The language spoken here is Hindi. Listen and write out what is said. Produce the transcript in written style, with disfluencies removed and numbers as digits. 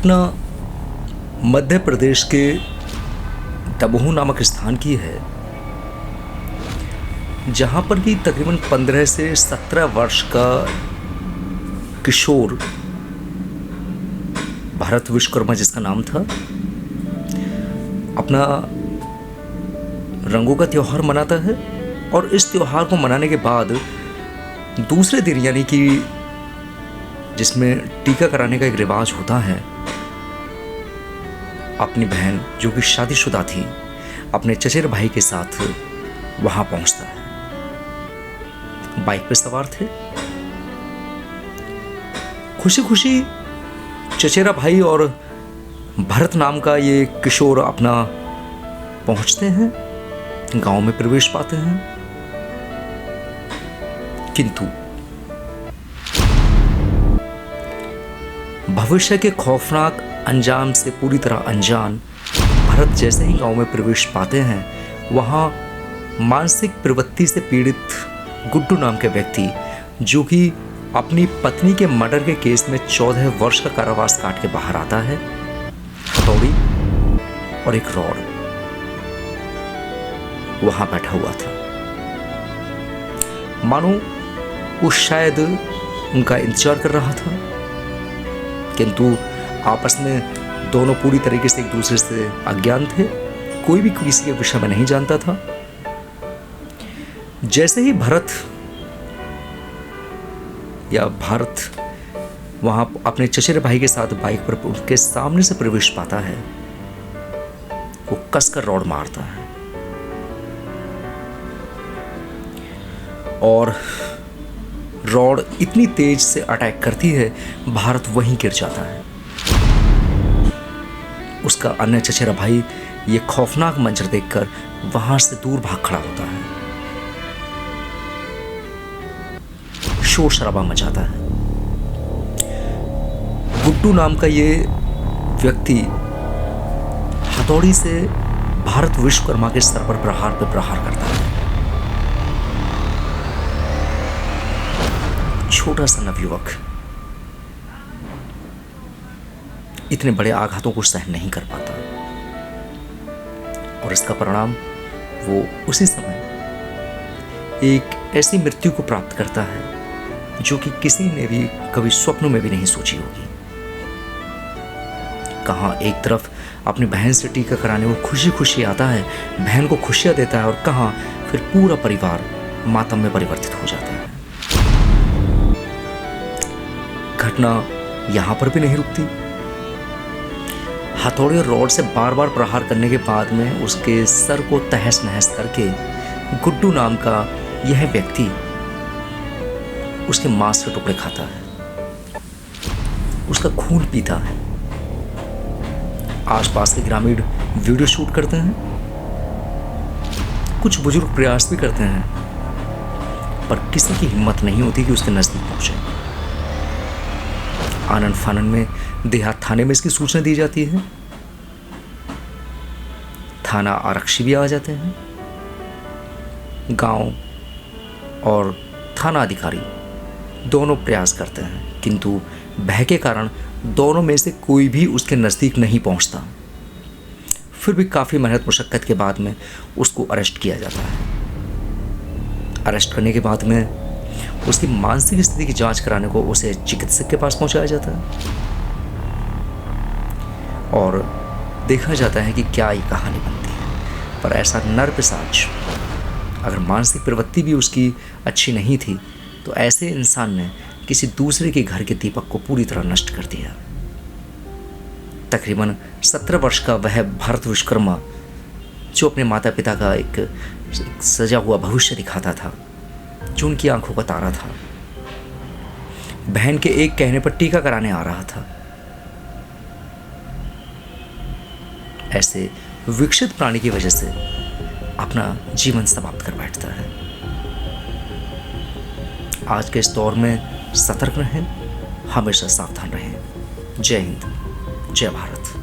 घटना मध्य प्रदेश के दमोह नामक स्थान की है, जहां पर भी तकरीबन 15 से 17 वर्ष का किशोर भरत विश्वकर्मा जिसका नाम था, अपना रंगों का त्योहार मनाता है। और इस त्योहार को मनाने के बाद दूसरे दिन यानी कि जिसमें टीका कराने का एक रिवाज होता है, अपनी बहन जो कि शादीशुदा थी अपने चचेरे भाई के साथ वहां पहुंचता है। बाइक पे सवार थे। खुशी खुशी चचेरा भाई और भरत नाम का ये किशोर अपना पहुंचते हैं, गांव में प्रवेश पाते हैं। किंतु भविष्य के खौफनाक अंजाम से पूरी तरह अनजान भरत जैसे ही गांव में प्रवेश पाते हैं, वहां मानसिक प्रवृत्ति से पीड़ित गुड्डू नाम के व्यक्ति, जो कि अपनी पत्नी के मर्डर के केस में 14 वर्ष का कारावास काट के बाहर आता है, हथौड़ी और एक रॉड वहां बैठा हुआ था। मानो वो शायद उनका इंतजार कर रहा था, किंतु आपस में दोनों पूरी तरीके से एक दूसरे से अज्ञान थे। कोई भी किसी के विषय में नहीं जानता था। जैसे ही भारत वहां अपने चचेरे भाई के साथ बाइक पर उनके सामने से प्रवेश पाता है, वो कसकर रॉड मारता है और रॉड इतनी तेज से अटैक करती है, भारत वहीं गिर जाता है। उसका अन्य चचेरा भाई ये खौफनाक मंजर देखकर वहां से दूर भाग खड़ा होता है। शोर शराबा मचाता है। गुड्डू नाम का ये व्यक्ति हथौड़ी से भारत विश्वकर्मा के सर पर प्रहार पे प्रहार करता है। छोटा सा नवयुवक इतने बड़े आघातों को सहन नहीं कर पाता और इसका परिणाम वो उसी समय एक ऐसी मृत्यु को प्राप्त करता है जो कि किसी ने भी कभी स्वप्नों में भी नहीं सोची होगी। कहां एक तरफ अपनी बहन से टीका कराने वो खुशी खुशी आता है, बहन को खुशियां देता है, और कहां फिर पूरा परिवार मातम में परिवर्तित हो जाता है। घटना यहां पर भी नहीं रुकती। हथौड़े और रॉड से बार बार प्रहार करने के बाद में उसके सर को तहस नहस करके गुड्डू नाम का यह व्यक्ति उसके मांस के टुकड़े खाता है, उसका खून पीता है। आसपास के ग्रामीण वीडियो शूट करते हैं, कुछ बुजुर्ग प्रयास भी करते हैं, पर किसी की हिम्मत नहीं होती कि उसके नजदीक पहुंचे। आनन फानन में देहात थाने में इसकी सूचना दी जाती है। थाना आरक्षी भी आ जाते हैं। गांव और थाना अधिकारी दोनों प्रयास करते हैं, किंतु भय के कारण दोनों में से कोई भी उसके नज़दीक नहीं पहुंचता। फिर भी काफ़ी मेहनत मुशक्कत के बाद में उसको अरेस्ट किया जाता है। अरेस्ट करने के बाद में उसकी मानसिक स्थिति की जांच कराने को उसे चिकित्सक के पास पहुंचाया जाता है और देखा जाता है कि क्या ये कहानी बनती है। पर ऐसा नरपिशाच, अगर मानसिक प्रवृत्ति भी उसकी अच्छी नहीं थी, तो ऐसे इंसान ने किसी दूसरे के घर के दीपक को पूरी तरह नष्ट कर दिया। तकरीबन 17 वर्ष का वह भरत विश्वकर्मा, जो अपने माता पिता का एक सजा हुआ भविष्य दिखाता था, जो उनकी आंखों का तारा था, बहन के एक कहने पर टीका कराने आ रहा था, ऐसे विकसित प्राणी की वजह से अपना जीवन समाप्त कर बैठता है। आज के इस दौर में सतर्क रहें, हमेशा सावधान रहें। जय हिंद, जय भारत।